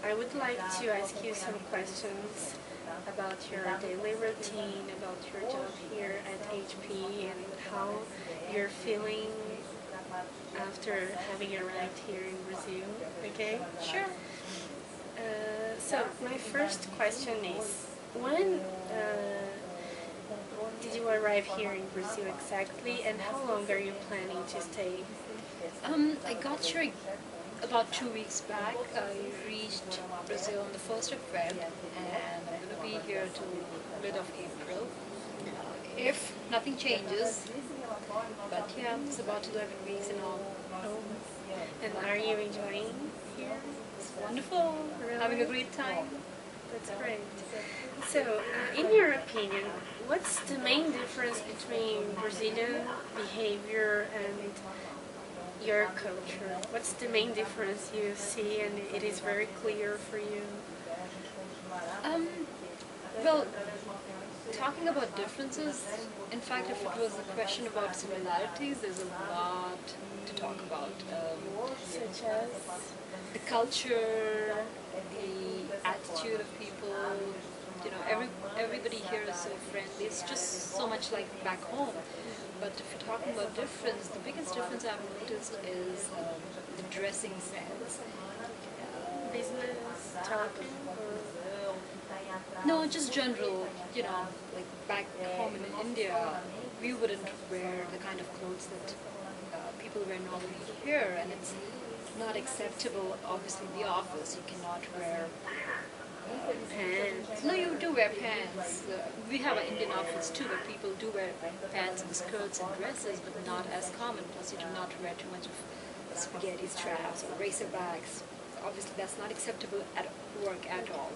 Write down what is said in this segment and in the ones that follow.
I would like to ask you some questions about your daily routine, about your job here at HP, and how you're feeling after having arrived here in Brazil. Okay? Sure. So my first question is, when did you arrive here in Brazil exactly, and how long are you planning to stay? I got here about 2 weeks back. I reached Brazil on the 1st of Feb, and I'm going to be here till mid of April, if nothing changes. But yeah, it's about 11 weeks in all. Oh. And are you enjoying here? It's wonderful. Really? Having a great time. That's great. So, in your opinion, what's the main difference between Brazilian behavior and your culture? What's the main difference you see and it is very clear for you? Well, talking about differences, in fact, if it was a question about similarities, there's a lot to talk about. Such as? The culture, the attitude of people, you know, everybody here is so friendly. It's just so much like back home. But if you're talking about difference, the biggest difference I've noticed is the dressing sense. Business, talking? No, just general, you know, like back home in India, we wouldn't wear the kind of clothes that people wear normally here, and it's not acceptable, obviously, in the office. You cannot wear pants. No, you do wear pants. We have an Indian office too, where people do wear pants and skirts and dresses, but not as common. Plus, you do not wear too much of spaghetti straps or racer bags. Obviously, that's not acceptable at work at all.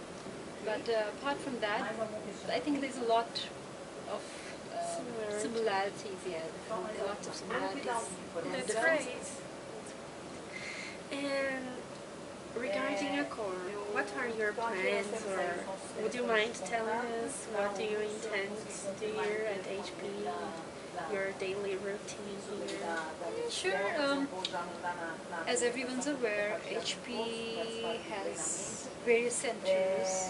But apart from that, I think there's a lot of similarities. Yeah, lots of similarities. That's great. And regarding your core, what are your plans, or would you mind telling us what do you intend to do here at HP, your daily routine here? Yeah, sure. As everyone's aware, HP has various centers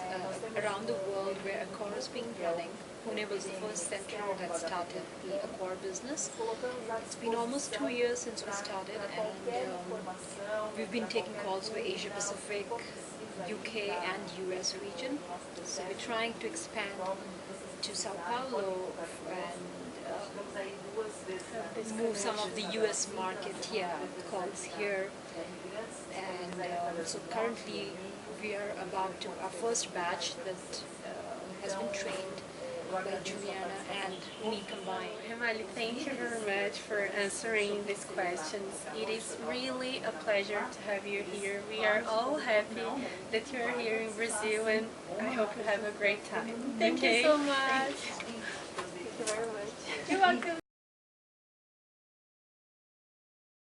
around the world where Accor is being running. Pune was the first center that started the Accor business. It's been almost 2 years since we started, and we've been taking calls for Asia Pacific, UK and US region. So we're trying to expand to Sao Paulo and move some of the US market calls here. And so currently we are about to, our first batch that has been trained by Juliana and me combined. Hemali, thank you very much for answering these questions. It is really a pleasure to have you here. We are all happy that you are here in Brazil, and I hope you have a great time. Thank you so much. Thank you very much. You're welcome.